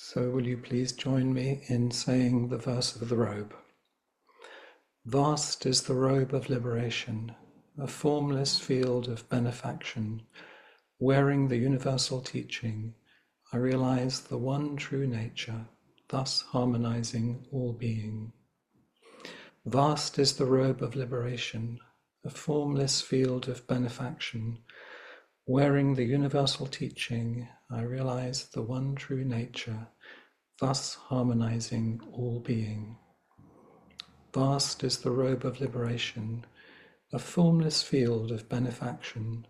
So will you please join me in saying the verse of the robe? Vast is the robe of liberation, a formless field of benefaction. Wearing the universal teaching, I realize the one true nature, thus harmonizing all being. Vast is the robe of liberation, a formless field of benefaction. Wearing the universal teaching, I realize the one true nature, thus harmonizing all being. Vast is the robe of liberation, a formless field of benefaction.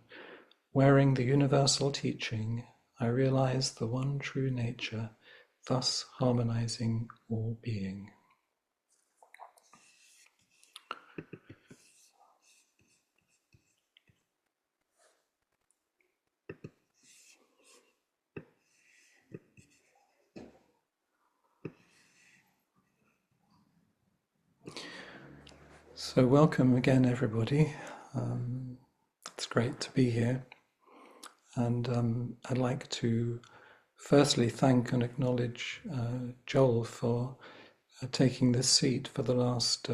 Wearing the universal teaching, I realize the one true nature, thus harmonizing all being. So welcome again, everybody. It's great to be here. And I'd like to firstly thank and acknowledge Joel for taking this seat for the last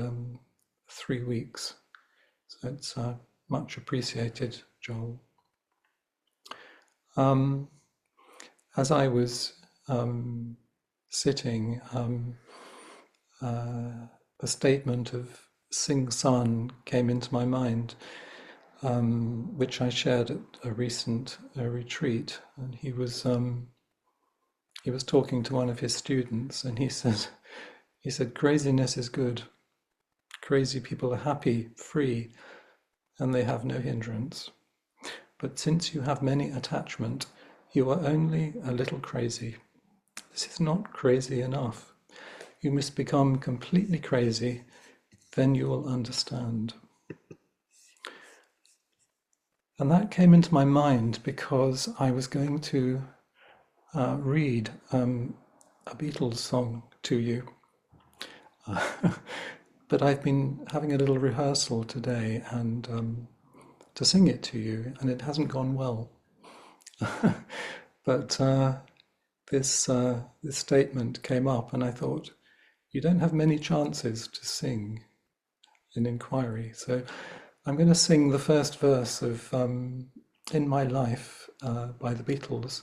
3 weeks. So it's much appreciated, Joel. As I was sitting, a statement of Sing San came into my mind, which I shared at a recent retreat, and he was talking to one of his students, and he said, craziness is good. Crazy people are happy, free, and they have no hindrance. But since you have many attachment, you are only a little crazy. This is not crazy enough. You must become completely crazy, then you will understand. And that came into my mind because I was going to read a Beatles song to you. But I've been having a little rehearsal today and to sing it to you, and it hasn't gone well. But this statement came up, and I thought, you don't have many chances to sing in inquiry. So I'm going to sing the first verse of In My Life by the Beatles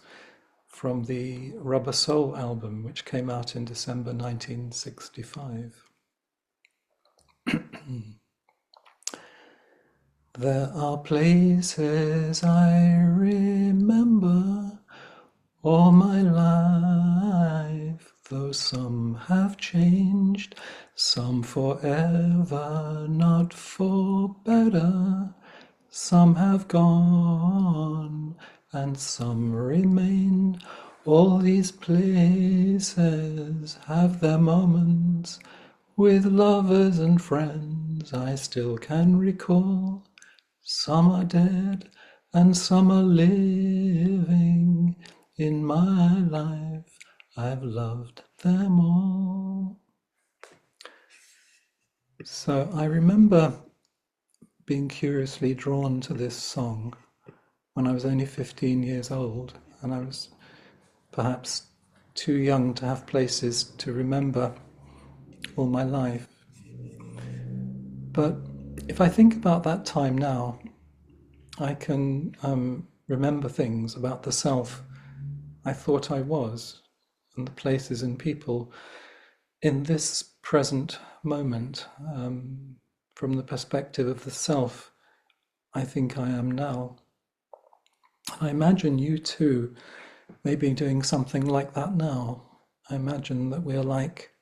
from the Rubber Soul album, which came out in December 1965. There are places I remember all my life, though some have changed, some forever, not for better. Some have gone, and some remain. All these places have their moments. With lovers and friends I still can recall. Some are dead, and some are living. In my life I've loved them all. So I remember being curiously drawn to this song when I was only 15 years old, and I was perhaps too young to have places to remember all my life. But if I think about that time now, I can remember things about the self I thought I was, and the places and people in this present moment, from the perspective of the self I think I am now. I imagine you too may be doing something like that now. I imagine that we're like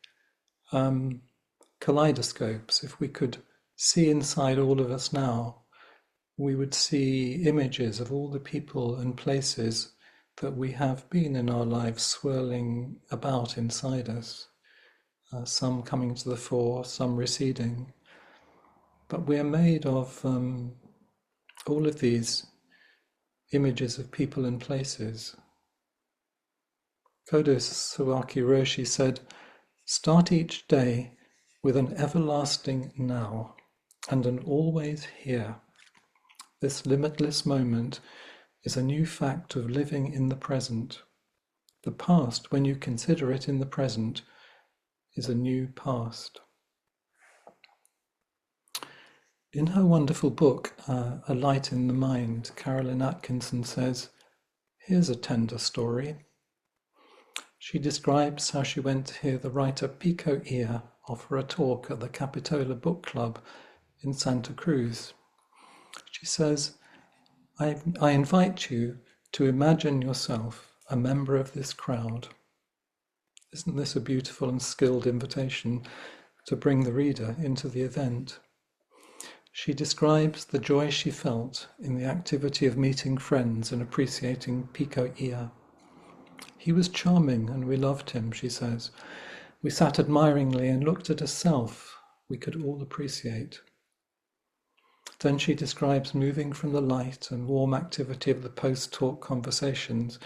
kaleidoscopes. If we could see inside all of us now, we would see images of all the people and places that we have been in our lives swirling about inside us, some coming to the fore, some receding. But we are made of all of these images of people and places. Kodo Sawaki Roshi said, start each day with an everlasting now and an always here. This limitless moment is a new fact of living in the present. The past, when you consider it in the present, is a new past. In her wonderful book, A Light in the Mind, Carolyn Atkinson says, "Here's a tender story." She describes how she went to hear the writer Pico Iyer offer a talk at the Capitola Book Club in Santa Cruz. She says, I invite you to imagine yourself a member of this crowd. Isn't this a beautiful and skilled invitation to bring the reader into the event? She describes the joy she felt in the activity of meeting friends and appreciating Pico Iyer. He was charming and we loved him, she says. We sat admiringly and looked at a self we could all appreciate. Then she describes moving from the light and warm activity of the post-talk conversations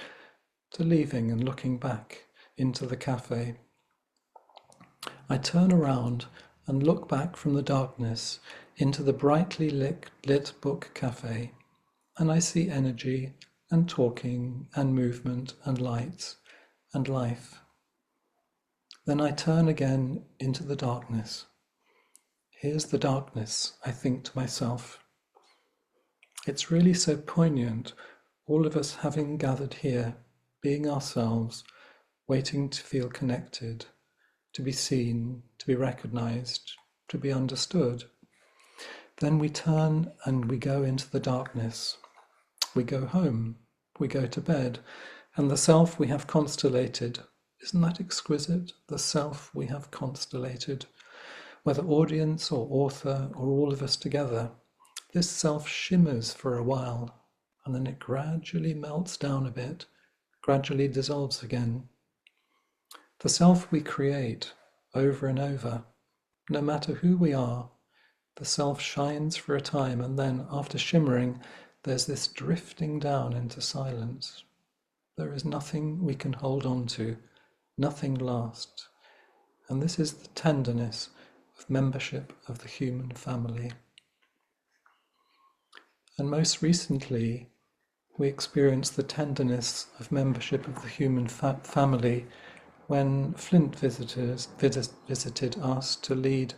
to leaving and looking back into the cafe. I turn around and look back from the darkness into the brightly lit book cafe, and I see energy and talking and movement and lights and life. Then I turn again into the darkness. Here's the darkness, I think to myself. It's really so poignant, all of us having gathered here, being ourselves, waiting to feel connected, to be seen, to be recognized, to be understood. Then we turn and we go into the darkness. We go home, we go to bed, and the self we have constellated, isn't that exquisite? The self we have constellated, whether audience or author or all of us together, this self shimmers for a while, and then it gradually melts down a bit, gradually dissolves again. The self we create over and over, no matter who we are, the self shines for a time, and then, after shimmering, there's this drifting down into silence. There is nothing we can hold on to, nothing lasts. And this is the tenderness of membership of the human family. And most recently, we experienced the tenderness of membership of the human family when Flint visited us to lead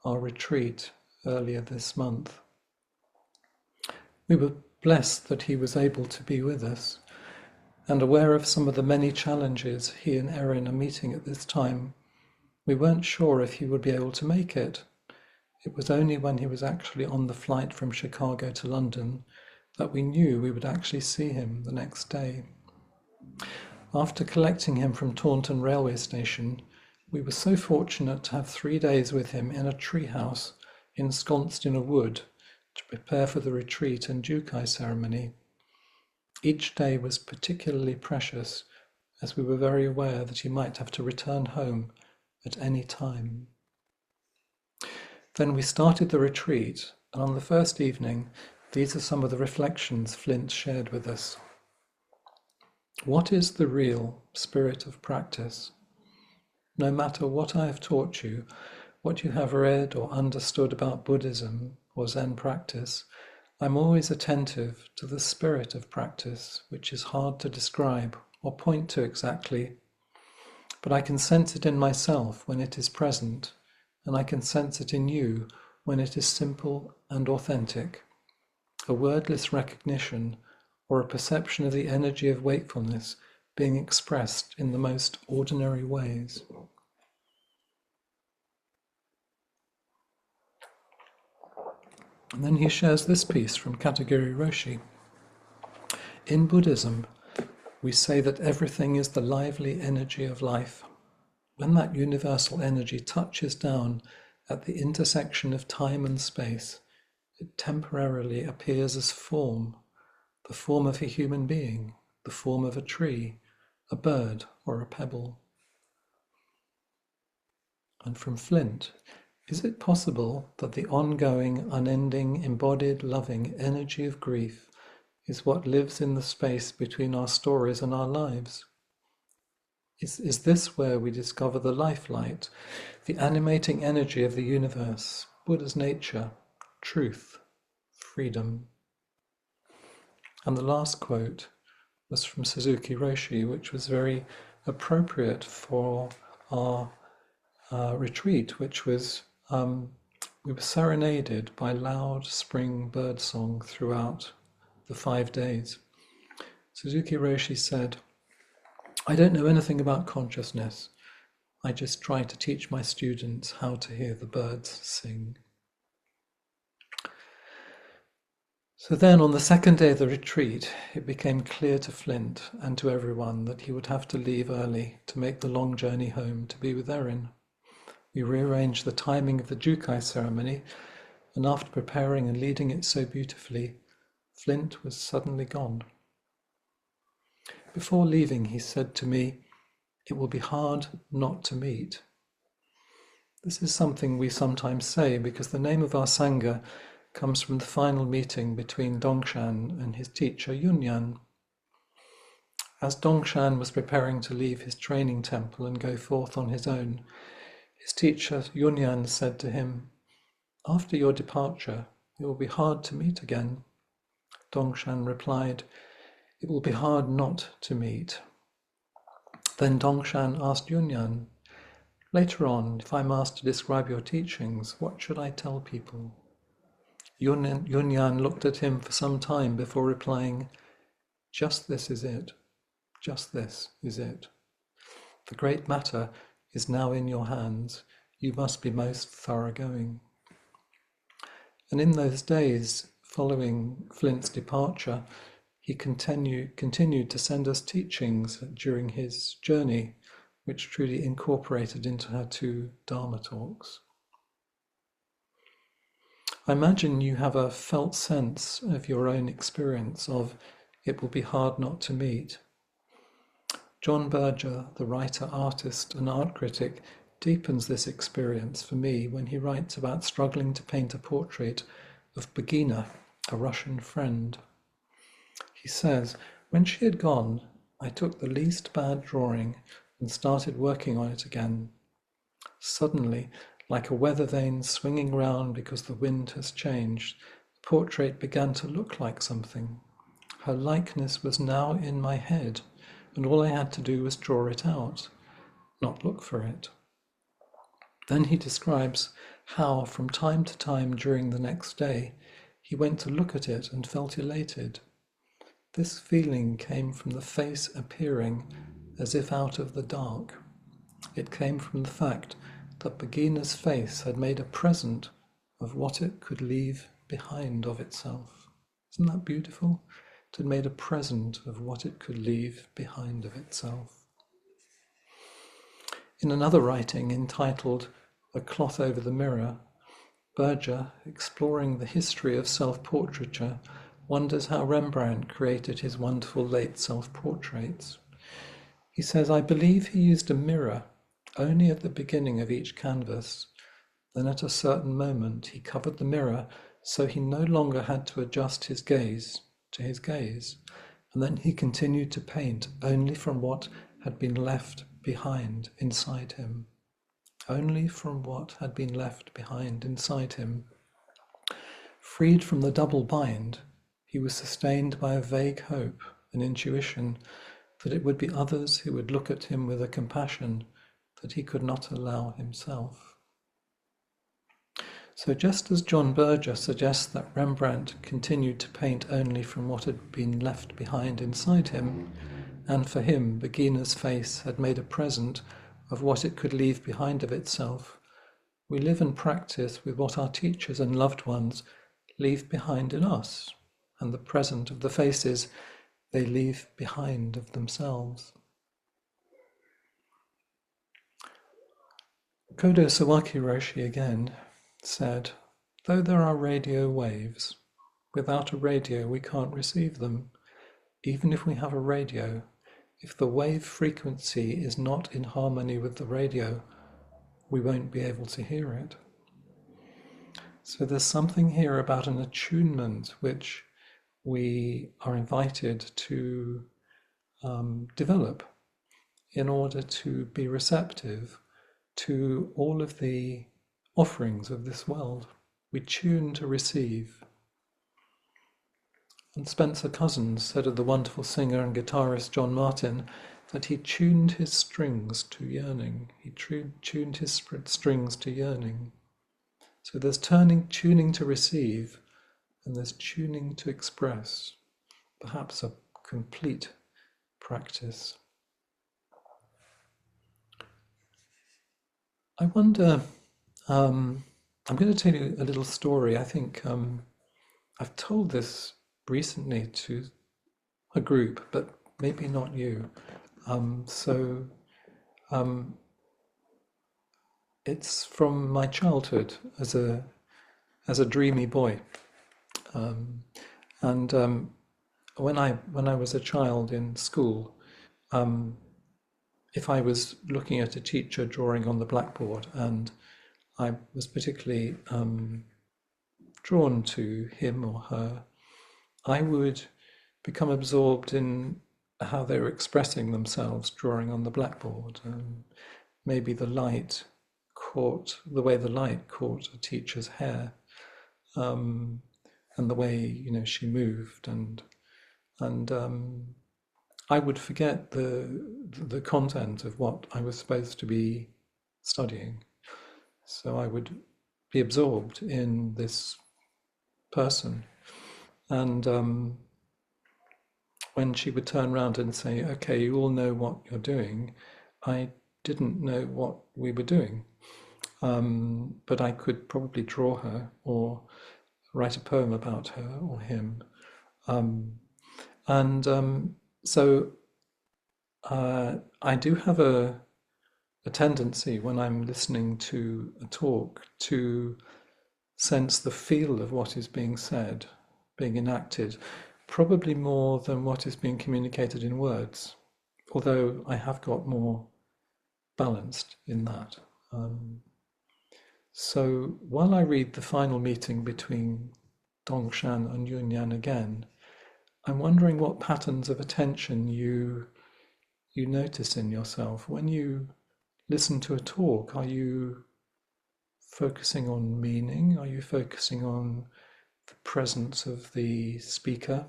our retreat earlier this month. We were blessed that he was able to be with us, and aware of some of the many challenges he and Erin are meeting at this time. We weren't sure if he would be able to make it. It was only when he was actually on the flight from Chicago to London that we knew we would actually see him the next day. After collecting him from Taunton railway station, we were so fortunate to have 3 days with him in a treehouse ensconced in a wood to prepare for the retreat and Jukai ceremony. Each day was particularly precious, as we were very aware that he might have to return home at any time. Then we started the retreat, and on the first evening, these are some of the reflections Flint shared with us. What is the real spirit of practice? No matter what I have taught you, what you have read or understood about Buddhism or Zen practice, I'm always attentive to the spirit of practice, which is hard to describe or point to exactly, but I can sense it in myself when it is present, and I can sense it in you when it is simple and authentic, a wordless recognition or a perception of the energy of wakefulness being expressed in the most ordinary ways. And then he shares this piece from Katagiri Roshi. In Buddhism, we say that everything is the lively energy of life. When that universal energy touches down at the intersection of time and space, it temporarily appears as form, the form of a human being, the form of a tree, a bird, or a pebble. And from Flint, is it possible that the ongoing, unending, embodied, loving energy of grief is what lives in the space between our stories and our lives? Is this where we discover the life light, the animating energy of the universe, Buddha's nature, truth, freedom? And the last quote, was from Suzuki Roshi, which was very appropriate for our retreat, which was we were serenaded by loud spring birdsong throughout the 5 days. Suzuki Roshi said, "I don't know anything about consciousness. I just try to teach my students how to hear the birds sing." So then on the second day of the retreat, it became clear to Flint and to everyone that he would have to leave early to make the long journey home to be with Erin. We rearranged the timing of the Jukai ceremony, and after preparing and leading it so beautifully, Flint was suddenly gone. Before leaving, he said to me, "It will be hard not to meet." This is something we sometimes say because the name of our Sangha comes from the final meeting between Dongshan and his teacher Yunyan. As Dongshan was preparing to leave his training temple and go forth on his own, his teacher Yunyan said to him, "After your departure, it will be hard to meet again." Dongshan replied, "It will be hard not to meet." Then Dongshan asked Yunyan, "Later on, if I'm asked to describe your teachings, what should I tell people?" Yunyan looked at him for some time before replying, "Just this is it. Just this is it. The great matter is now in your hands. You must be most thoroughgoing." And in those days following Flint's departure, he continued to send us teachings during his journey, which truly incorporated into her 2 Dharma talks. I imagine you have a felt sense of your own experience of "it will be hard not to meet." John Berger, the writer, artist, and art critic, deepens this experience for me when he writes about struggling to paint a portrait of Begina, a Russian friend. He says, "When she had gone, I took the least bad drawing and started working on it again. Suddenly, like a weather vane swinging round because the wind has changed, the portrait began to look like something. Her likeness was now in my head, and all I had to do was draw it out, not look for it." Then he describes how, from time to time during the next day, he went to look at it and felt elated. This feeling came from the face appearing as if out of the dark. It came from the fact that Begina's face had made a present of what it could leave behind of itself. Isn't that beautiful? It had made a present of what it could leave behind of itself. In another writing entitled "A Cloth Over the Mirror," Berger, exploring the history of self-portraiture, wonders how Rembrandt created his wonderful late self-portraits. He says, "I believe he used a mirror only at the beginning of each canvas. Then at a certain moment he covered the mirror so he no longer had to adjust his gaze to his gaze, and then he continued to paint only from what had been left behind inside him. Only from what had been left behind inside him. Freed from the double bind, he was sustained by a vague hope, an intuition, that it would be others who would look at him with a compassion that he could not allow himself." So just as John Berger suggests that Rembrandt continued to paint only from what had been left behind inside him, and for him Begina's face had made a present of what it could leave behind of itself, we live and practice with what our teachers and loved ones leave behind in us, and the present of the faces they leave behind of themselves. Kodo Sawaki Roshi again said, "Though there are radio waves, without a radio we can't receive them. Even if we have a radio, if the wave frequency is not in harmony with the radio, we won't be able to hear it." So there's something here about an attunement which we are invited to develop in order to be receptive to all of the offerings of this world. We tune to receive. And Spencer Cousins said of the wonderful singer and guitarist John Martin that he tuned his strings to yearning. He tuned his strings to yearning. So there's tuning to receive, and there's tuning to express. Perhaps a complete practice. I wonder, I'm going to tell you a little story. I think I've told this recently to a group, but maybe not you. So it's from my childhood as a dreamy boy, and when I was a child in school, if I was looking at a teacher drawing on the blackboard and I was particularly drawn to him or her, I would become absorbed in how they were expressing themselves drawing on the blackboard. Maybe the way the light caught a teacher's hair, and the way she moved, and I would forget the content of what I was supposed to be studying. So I would be absorbed in this person. And when she would turn around and say, "Okay, you all know what you're doing," I didn't know what we were doing. But I could probably draw her or write a poem about her or him. So I do have a tendency when I'm listening to a talk to sense the feel of what is being said, being enacted, probably more than what is being communicated in words, although I have got more balanced in that. So while I read the final meeting between Dongshan and Yunyan again, I'm wondering what patterns of attention you notice in yourself. When you listen to a talk, are you focusing on meaning? Are you focusing on the presence of the speaker?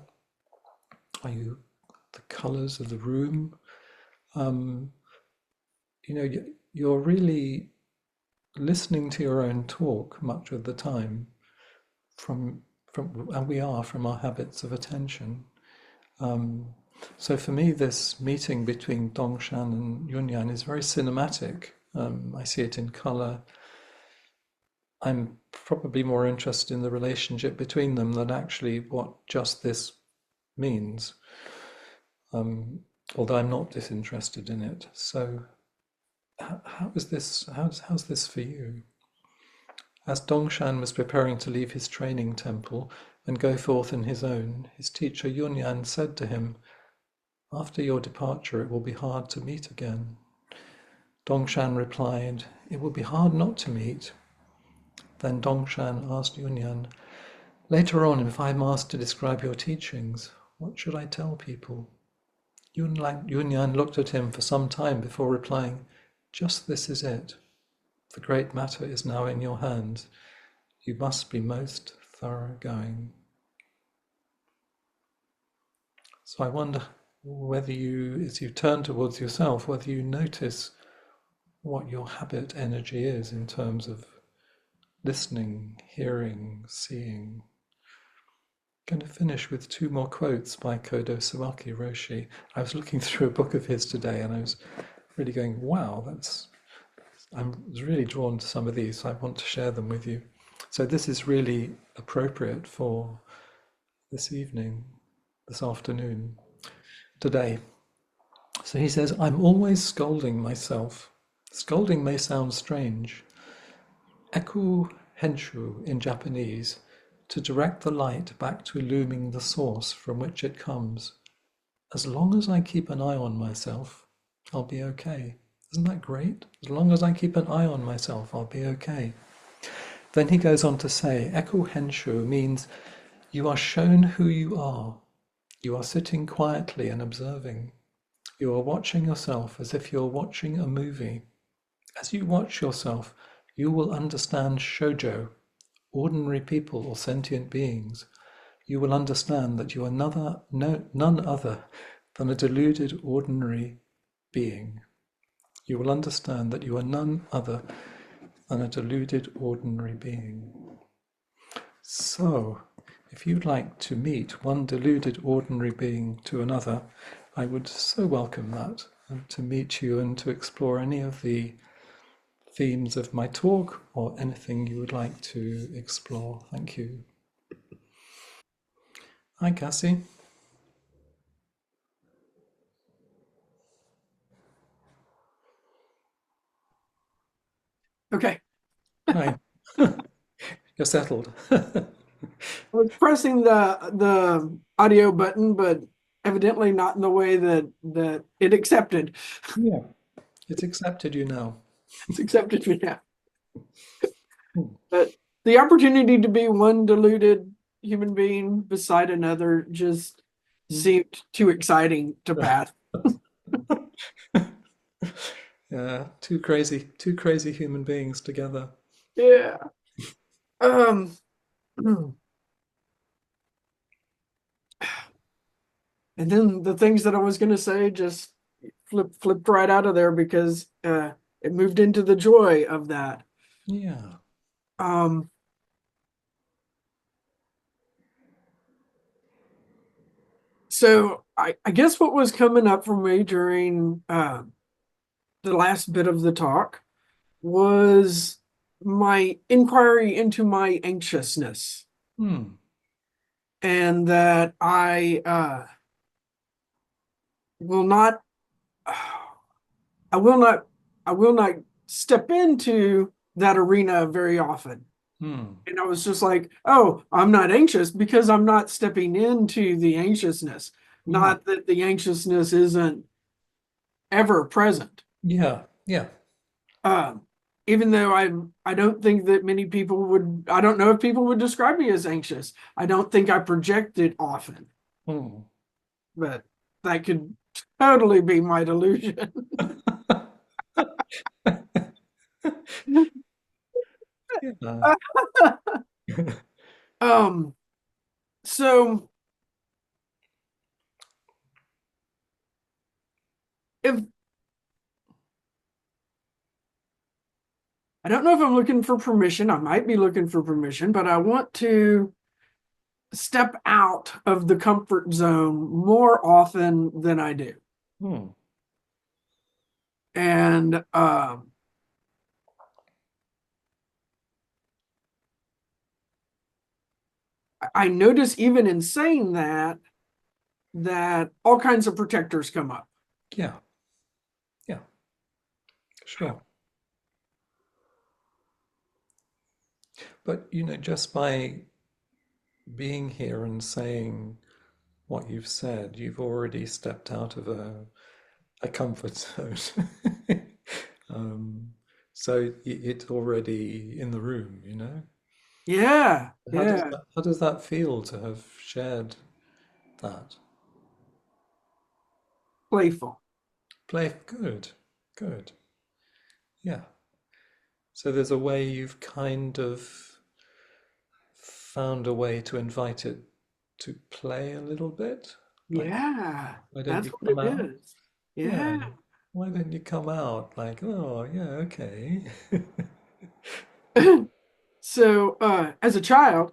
Are you the colors of the room? You're really listening to your own talk much of the time and we are from our habits of attention. So for me, this meeting between Dongshan and Yunyan is very cinematic. I see it in color. I'm probably more interested in the relationship between them than actually what just this means, although I'm not disinterested in it. So how's this for you? As Dongshan was preparing to leave his training temple and go forth in his own, his teacher Yunyan said to him, "After your departure, it will be hard to meet again." Dongshan replied, "It will be hard not to meet." Then Dongshan asked Yunyan, "Later on, if I'm asked to describe your teachings, what should I tell people?" Yunyan looked at him for some time before replying, "Just this is it. The great matter is now in your hands. You must be most thoroughgoing." So I wonder whether you, as you turn towards yourself, whether you notice what your habit energy is in terms of listening, hearing, seeing. I'm going to finish with two more quotes by Kodo Sawaki Roshi. I was looking through a book of his today and I was really going, wow, I'm really drawn to some of these, so I want to share them with you. So this is really appropriate for this evening, this afternoon, today. So he says, "I'm always scolding myself. Scolding may sound strange. Eku henshu in Japanese, to direct the light back to illuming the source from which it comes. As long as I keep an eye on myself, I'll be okay." Isn't that great? As long as I keep an eye on myself, I'll be okay. Then he goes on to say, Eku henshu means you are shown who you are. You are sitting quietly and observing. You are watching yourself as if you're watching a movie. As you watch yourself, you will understand shoujo, ordinary people or sentient beings. you will understand that you are none other than a deluded ordinary being. You will understand that you are none other than a deluded ordinary being. So, if you'd like to meet one deluded ordinary being to another, I would so welcome that, and to meet you and to explore any of the themes of my talk or anything you would like to explore. Thank you. Hi, Cassie. Okay. Hi. You're settled. I was pressing the audio button, but evidently not in the way that it accepted. Yeah, it's accepted you now. It's accepted me now. Hmm. But the opportunity to be one deluded human being beside another just seemed too exciting to pass. Yeah, two crazy human beings together. Yeah. Um, and then the things that I was going to say just flipped right out of there because it moved into the joy of that. Yeah. Um, so I guess what was coming up for me during the last bit of the talk was my inquiry into my anxiousness, Hmm. and that will not, I will not, I will not step into that arena very often. Hmm. And I was just like, oh, I'm not anxious because I'm not stepping into the anxiousness. Hmm. Not that the anxiousness isn't ever present. Yeah. Yeah. Um, Even though I don't think that many people would, I don't know if people would describe me as anxious. I don't think I project it often, Hmm. but that could totally be my delusion. Yeah. um, so if I don't know if I'm looking for permission, I might be looking for permission, but I want to step out of the comfort zone more often than I do. Hmm. And I notice even in saying that all kinds of protectors come up. Yeah. Yeah. Sure. But just by being here and saying what you've said, you've already stepped out of a comfort zone. um, so it's already in the room. Yeah, How does yeah, that feel to have shared that? playful. Play good, good. Yeah. So there's a way you've kind of found a way to invite it to play a little bit. Like, Yeah, why don't that's you what come it out? is. Yeah. Yeah. Why don't you come out? Like, oh, yeah, okay. So, as a child,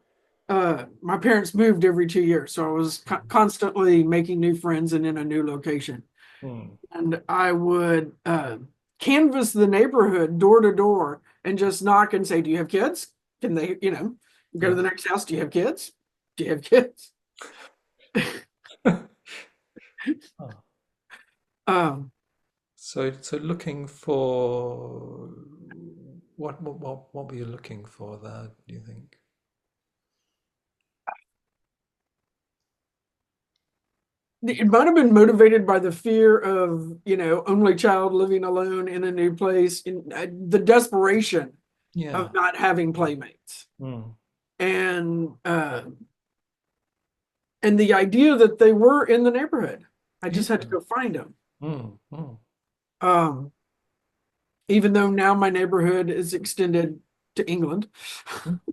my parents moved every 2 years, so I was constantly making new friends and in a new location. Hmm. And I would canvass the neighborhood door to door and just knock and say, "Do you have kids? Can they, go to Yeah. the next house? Do you have kids? Do you have kids?" Oh. Um, So looking for what were you looking for there, do you think? it might have been motivated by the fear of, only child living alone in a new place, in the desperation of Yeah. not having playmates, Hmm. and and the idea that they were in the neighborhood. I Yeah. just had to go find them. Hmm. Hmm. Um, Even though now my neighborhood is extended to England.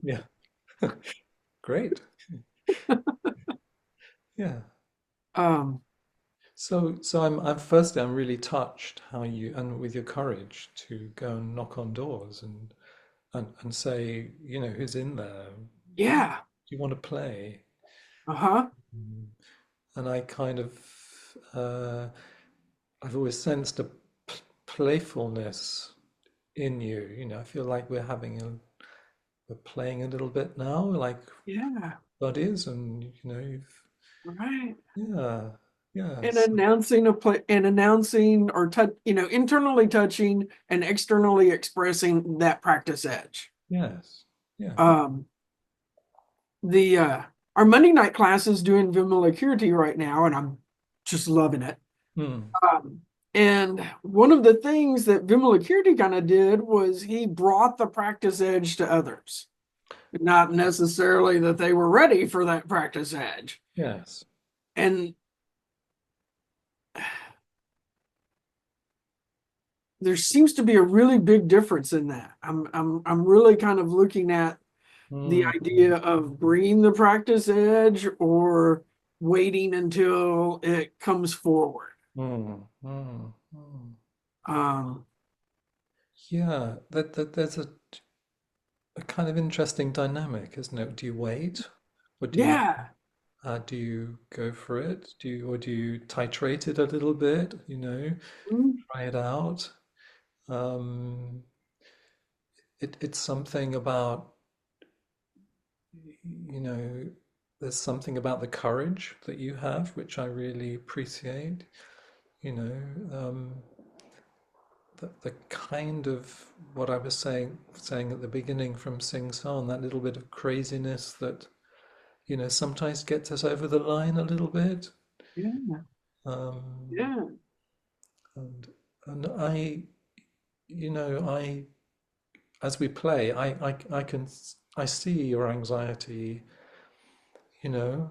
Yeah. Great. Yeah. Um, So I'm firstly I'm really touched how you and with your courage to go and knock on doors and say, who's in there? Do yeah. you want to play? Uh-huh. Mm. And I kind of I've always sensed a playfulness in you. I feel like we're playing a little bit now, like Yeah. buddies, and you've Right. yeah, And yes, announcing a play and announcing or touch, internally touching and externally expressing that practice edge. yes, yeah. Um, the our Monday night class is doing Vimala right now, and I'm just loving it. Hmm. Um, and one of the things that Vimala kind of did was he brought the practice edge to others. Not necessarily that they were ready for that practice edge. Yes. And there seems to be a really big difference in that. I'm really kind of looking at the Mm, idea of bringing the practice edge or waiting until it comes forward. mm. Um, Yeah, there's a kind of interesting dynamic, isn't it? Do you wait, or yeah. do you go for it? Do you titrate it a little bit? Mm, Try it out. Um, it's something about you know, there's something about the courage that you have, which I really appreciate. You know, the kind of what I was saying at the beginning from Sing Song, that little bit of craziness that sometimes gets us over the line a little bit. yeah. Um, Yeah. and and I as we play, I see your anxiety. You know,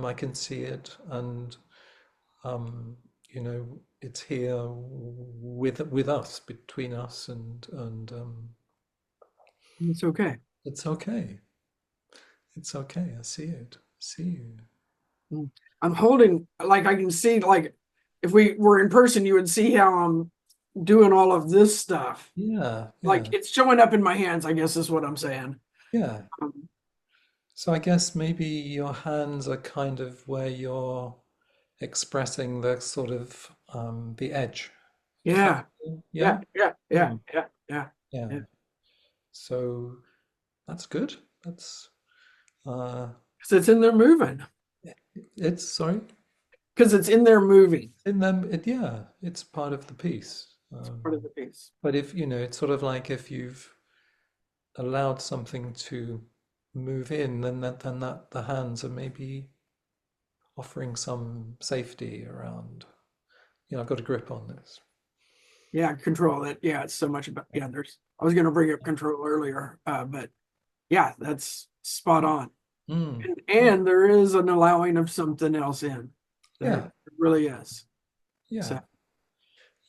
I can see it, and um, it's here with us, between us, and It's okay. it's okay. It's okay. I see it. I see you. Mm. I'm holding, like, I can see, like, if we were in person, you would see how I'm doing all of this stuff. Yeah, Like, yeah, it's showing up in my hands, I guess is what I'm saying. yeah. Um, So I guess maybe your hands are kind of where you're expressing the sort of the edge. Is that yeah. yeah? Yeah. Yeah. Yeah. Hmm. Yeah. Yeah. Yeah. Yeah. So that's good. That's uh, Because it's in there moving. it's sorry. Because it's in there moving. In them, yeah, it's part of the piece. Part of the piece. But if it's sort of like if you've allowed something to move in, then that the hands are maybe offering some safety around. I've got a grip on this. Yeah. Control it. Yeah. It's so much about, yeah. I was going to bring up control earlier, but yeah, that's spot on. Mm, mm, And there is an allowing of something else in. There yeah, really is. So, yeah,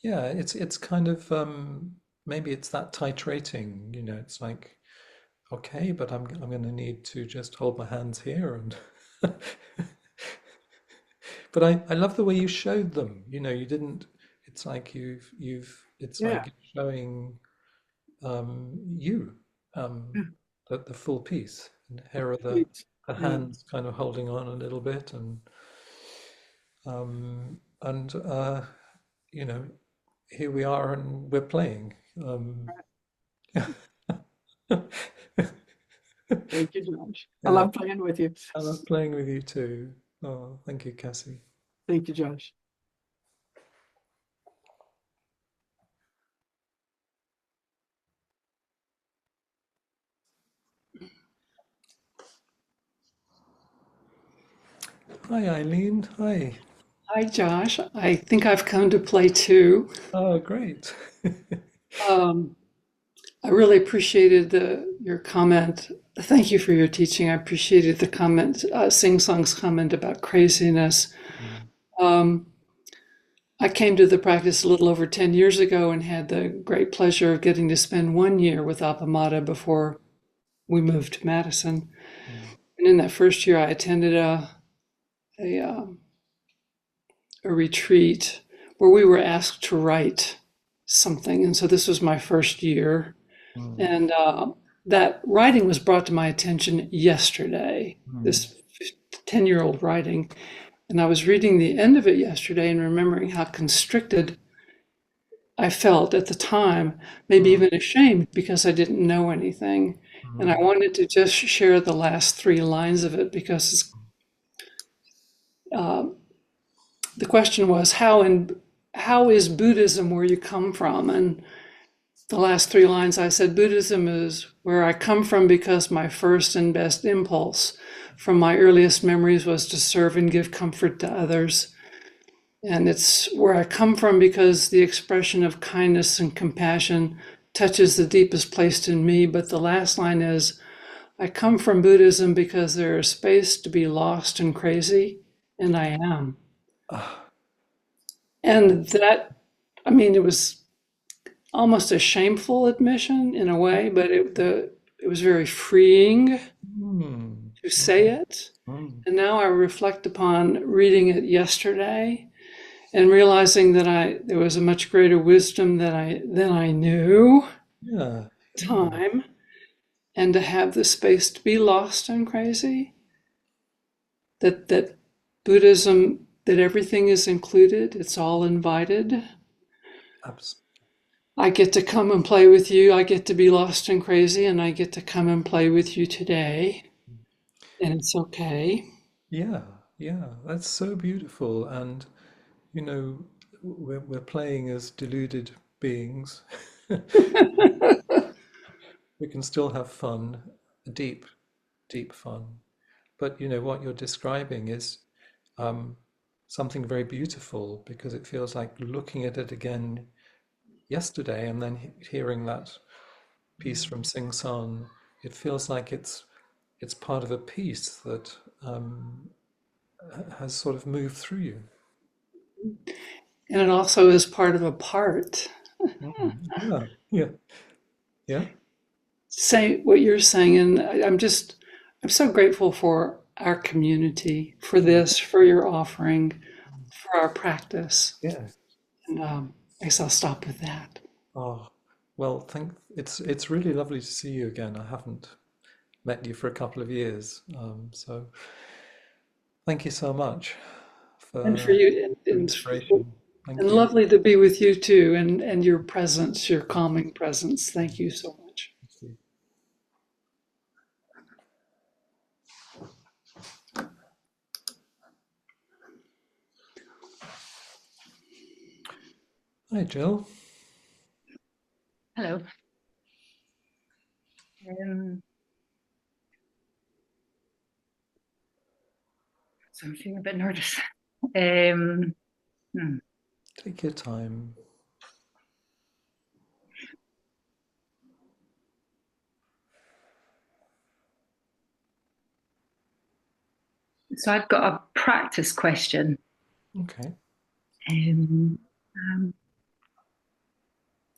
yeah. It's kind of maybe it's that titrating. It's like okay, but I'm going to need to just hold my hands here and. But I love the way you showed them. You didn't. It's like It's yeah. like showing you Yeah. the full piece. And here are Please. the Yeah. hands kind of holding on a little bit, and you know here we are and we're playing. Thank you, Josh. I Yeah, love playing with you. I love playing with you too. Oh, thank you, Cassie. Thank you, Josh. Hi, Eileen. Hi. Hi, Josh. I think I've come to play too. Oh, great. Um, I really appreciated your comment. Thank you for your teaching. I appreciated the comment, Sing Song's comment about craziness. Mm, Um, I came to the practice a little over 10 years ago and had the great pleasure of getting to spend 1 year with Appamada before we moved to Madison. mm, And in that first year, I attended a retreat where we were asked to write something. And so this was my first year. And that writing was brought to my attention yesterday, this 10-year-old writing. And I was reading the end of it yesterday and remembering how constricted I felt at the time, maybe even ashamed because I didn't know anything. And I wanted to just share the last 3 lines of it because the question was, how is Buddhism where you come from? And the last 3 lines I said, Buddhism is where I come from because my first and best impulse from my earliest memories was to serve and give comfort to others. And it's where I come from because the expression of kindness and compassion touches the deepest place in me. But the last line is, I come from Buddhism because there is space to be lost and crazy, and I am. And that, I mean, it was almost a shameful admission in a way, but it was very freeing to say it. And now I reflect upon reading it yesterday and realizing that there was a much greater wisdom than I knew Yeah. time, and to have the space to be lost and crazy. That Buddhism, that everything is included, it's all invited. Absolutely. I get to come and play with you. I get to be lost and crazy, and I get to come and play with you today. And it's okay. Yeah, that's so beautiful. And we're playing as deluded beings. We can still have fun, deep, deep fun. But what you're describing is something very beautiful because it feels like looking at it again yesterday and then hearing that piece from Sing San. It feels like it's part of a piece that has sort of moved through you. And it also is part of a part. Yeah, yeah, yeah. Say what you're saying, and I'm so grateful for our community, for this, for your offering, for our practice. Yeah. And I guess I'll stop with that. Oh, well, it's really lovely to see you again. I haven't met you for a couple of years, so thank you so much And for for you, the inspiration. Thank and you. lovely to be with you too, and your presence, your calming presence. Thank you so much. Thank you. Hi, Jill. Hello. So I'm feeling a bit nervous. Take your time. So I've got a practice question. Okay.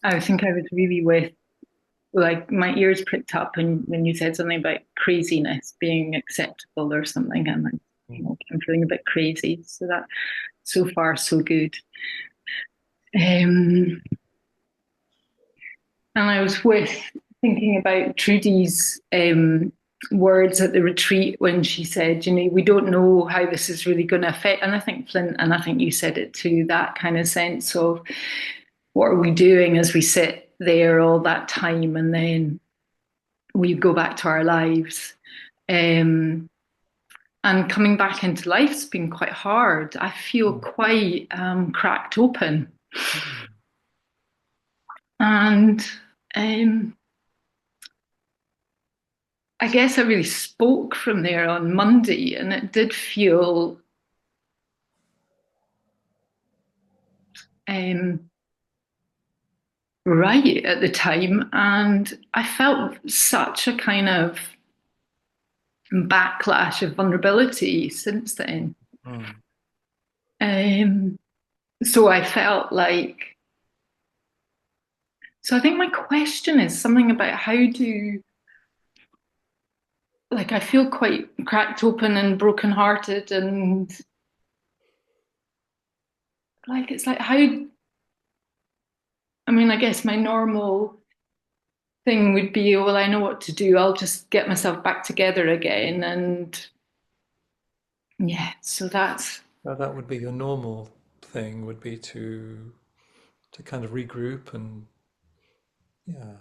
I think I was really like my ears pricked up when you said something about craziness being acceptable or something. I'm like, I'm feeling a bit crazy. So that, so far, so good. And I was thinking about Trudy's words at the retreat when she said, we don't know how this is really going to affect. And I think Flint, and I think you said it too, that kind of sense of what are we doing as we sit there all that time and then we go back to our lives. And coming back into life's been quite hard. I feel quite cracked open. And I guess I really spoke from there on Monday, and it did feel right at the time. And I felt such a kind of backlash of vulnerability since then. So I felt like, so I think my question is something about how do, like I feel quite cracked open and brokenhearted, and like it's like how, I mean, I guess my normal thing would be, oh, well, I know what to do. I'll just get myself back together again. And yeah, so that's, Now, that would be your normal thing, would be to kind of regroup and yeah.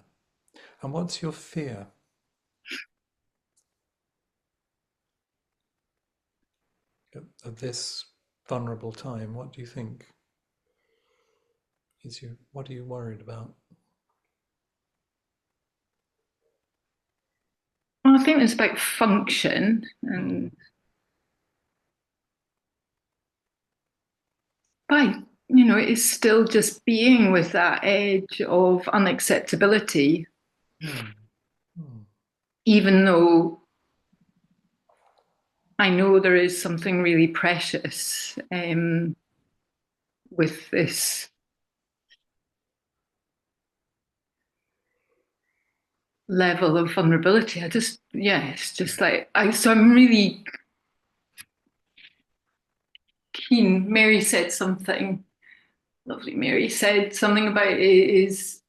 And what's your fear of this vulnerable time? What do you think what are you worried about? well, I think it's about function, Hmm. and by, it's still just being with that edge of unacceptability, Hmm. Hmm. even though I know there is something really precious with this level of vulnerability. I just, yeah, it's just like, so I'm really keen. Mary said something, lovely Mary said something about it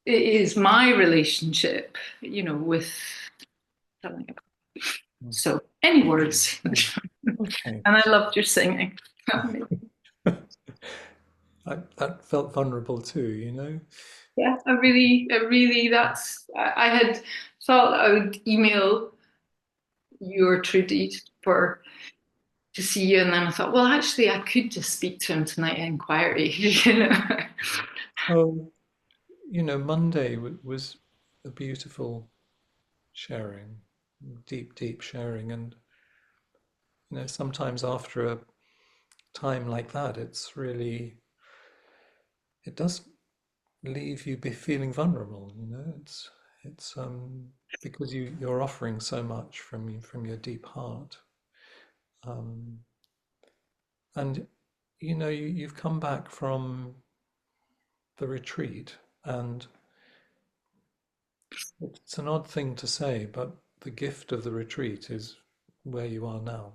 is my relationship, with something about. Hmm. So any words. Hmm. Okay. And I loved your singing. That felt vulnerable too, you know? Yeah, I really, I had thought I would email you or Trudy to see you, and then I thought, well, actually, I could just speak to him tonight at inquiry, Oh, Monday was a beautiful sharing, deep, deep sharing. And, sometimes after a time like that, it does leave you be feeling vulnerable, it's because you're offering so much from your deep heart. Um, and, you've come back from the retreat, and it's an odd thing to say, but the gift of the retreat is where you are now.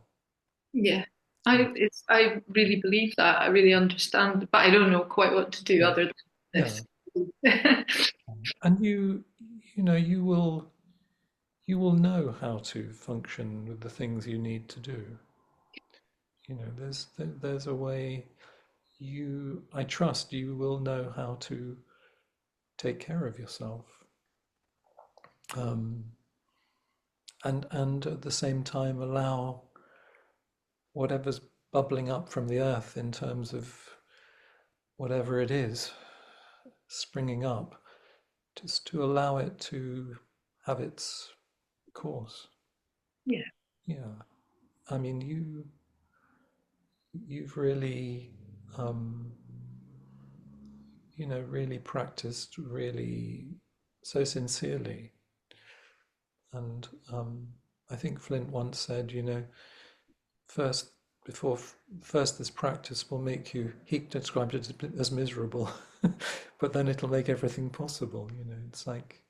Yeah, I really believe that. I really understand, but I don't know quite what to do Yeah, other than yeah. this. And you will know how to function with the things you need to do. There's a way I trust you will know how to take care of yourself. Um, and at the same time allow whatever's bubbling up from the earth in terms of whatever it is springing up, just to allow it to have its course. Yeah, Yeah, I mean, you've really, um, really practiced really so sincerely. And I think Flint once said, first before first this practice will make you. He described it as miserable, but then it'll make everything possible. It's like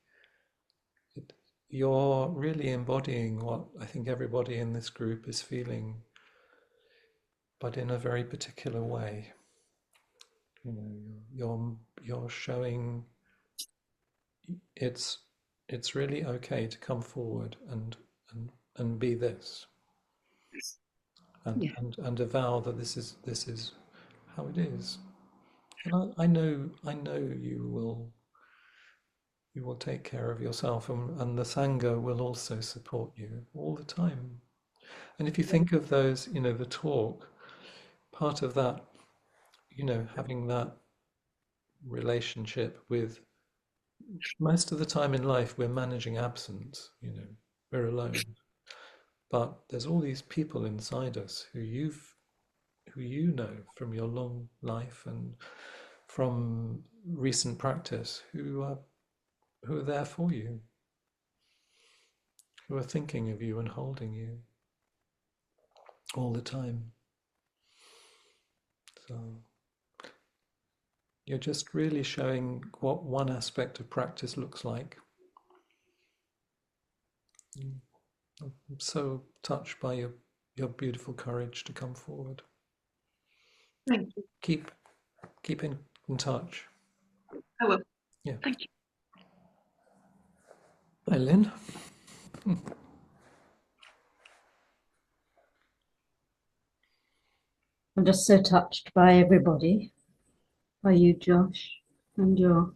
you're really embodying what I think everybody in this group is feeling, but in a very particular way. You're showing it's it's really okay to come forward and be this and yeah, and avow that this is how it is. And I know you will take care of yourself, and the Sangha will also support you all the time. And if you think of those, the talk, part of that, having that relationship with most of the time in life, we're managing absence, we're alone. But there's all these people inside us who you know from your long life and from recent practice who are there for you, who are thinking of you and holding you all the time. So you're just really showing what one aspect of practice looks like. I'm so touched by your beautiful courage to come forward. Thank you. Keep in touch. I will. Yeah. Thank you. Hi, Lynn. I'm just so touched by everybody, by you, Josh, and your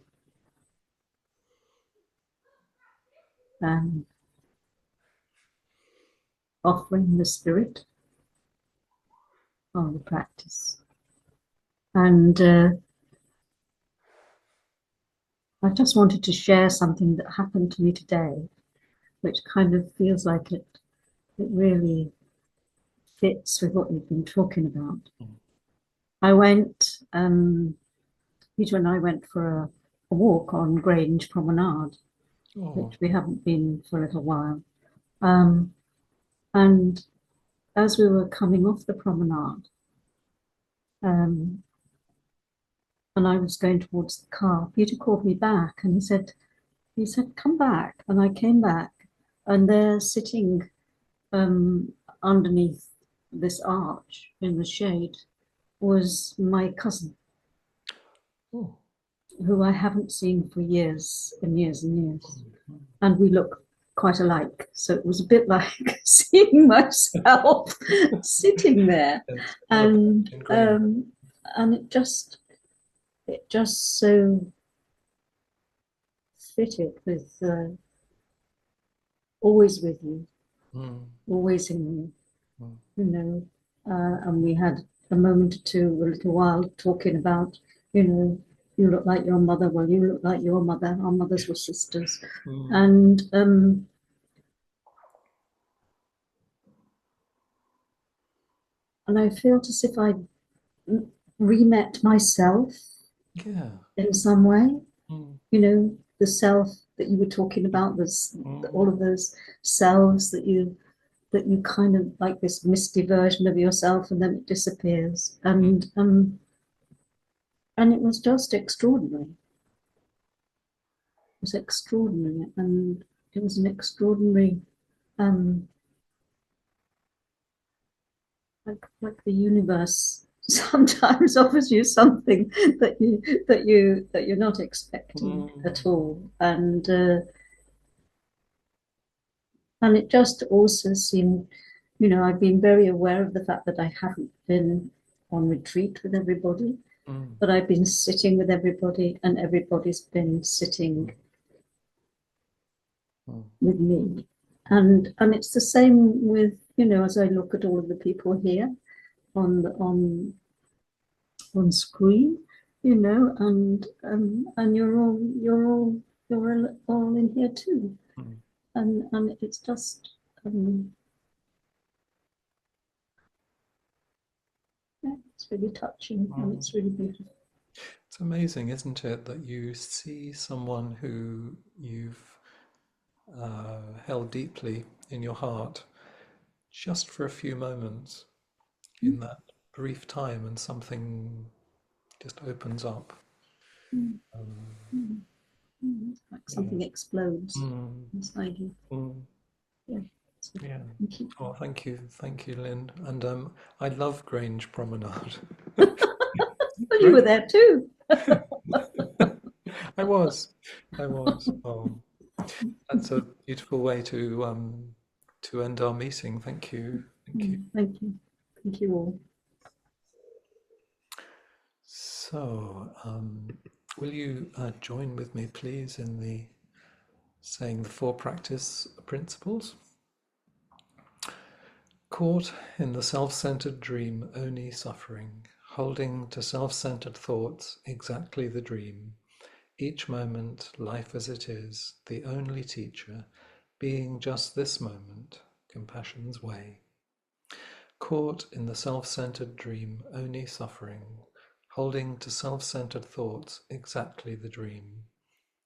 offering the spirit of the practice. And I just wanted to share something that happened to me today, which kind of feels like it really fits with what we've been talking about. I went, Peter and I went for a walk on Grange Promenade, which we haven't been for a little while. And as we were coming off the promenade, and I was going towards the car, Peter called me back and he said, come back. And I came back, and there sitting underneath this arch in the shade was my cousin, who I haven't seen for years and years and years. And we look quite alike. So it was a bit like seeing myself sitting there. And it just so fitted with always with you, always in you, you know. And we had a moment or two, a little while, talking about, you know, you look like your mother. Well, you look like your mother. Our mothers were sisters. And I felt as if I re-met myself in some way. You know, the self that you were talking about, all of those selves that you kind of like this misty version of yourself, and then it disappears. And it was just extraordinary. It was extraordinary, and it was an extraordinary like the universe sometimes offers you something that you're not expecting at all, and it just also seemed, you know, I've been very aware of the fact that I haven't been on retreat with everybody, but I've been sitting with everybody, and everybody's been sitting with me, and it's the same with, you know, as I look at all of the people here on screen, you know, and you're all in here too, and it's just it's really touching, and it's really beautiful. It's amazing, isn't it, that you see someone who you've held deeply in your heart just for a few moments in that brief time, and something just opens up. Like something explodes inside you. Yeah. Yeah. Thank you. Oh, thank you, Lynn. And I love Grange Promenade. Well, you were there too. I was. Oh, that's a beautiful way to end our meeting. Thank you. Thank you all. So, will you join with me, please, in saying the 4 practice principles? Caught in the self-centered dream, only suffering, holding to self-centered thoughts, exactly the dream. Each moment, life as it is, the only teacher, being just this moment, compassion's way. Caught in the self-centered dream, only suffering, holding to self-centered thoughts, exactly the dream.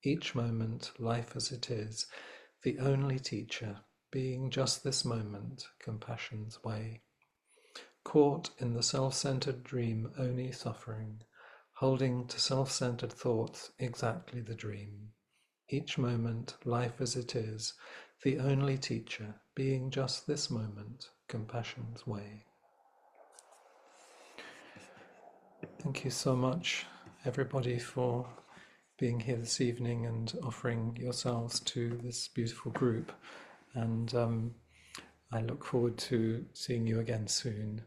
Each moment, life as it is, the only teacher, being just this moment, compassion's way. Caught in the self-centered dream, only suffering, holding to self-centered thoughts, exactly the dream. Each moment, life as it is, the only teacher, being just this moment, compassion's way. Thank you so much, everybody, for being here this evening and offering yourselves to this beautiful group. And I look forward to seeing you again soon.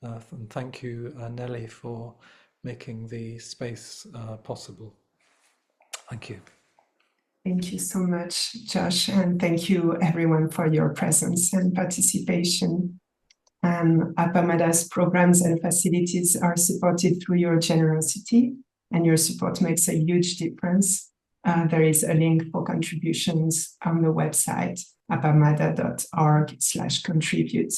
And thank you, Nelly, for making the space possible. Thank you. Thank you so much, Josh, and thank you everyone for your presence and participation. Appamada's programs and facilities are supported through your generosity, and your support makes a huge difference. There is a link for contributions on the website, appamada.org/contribute.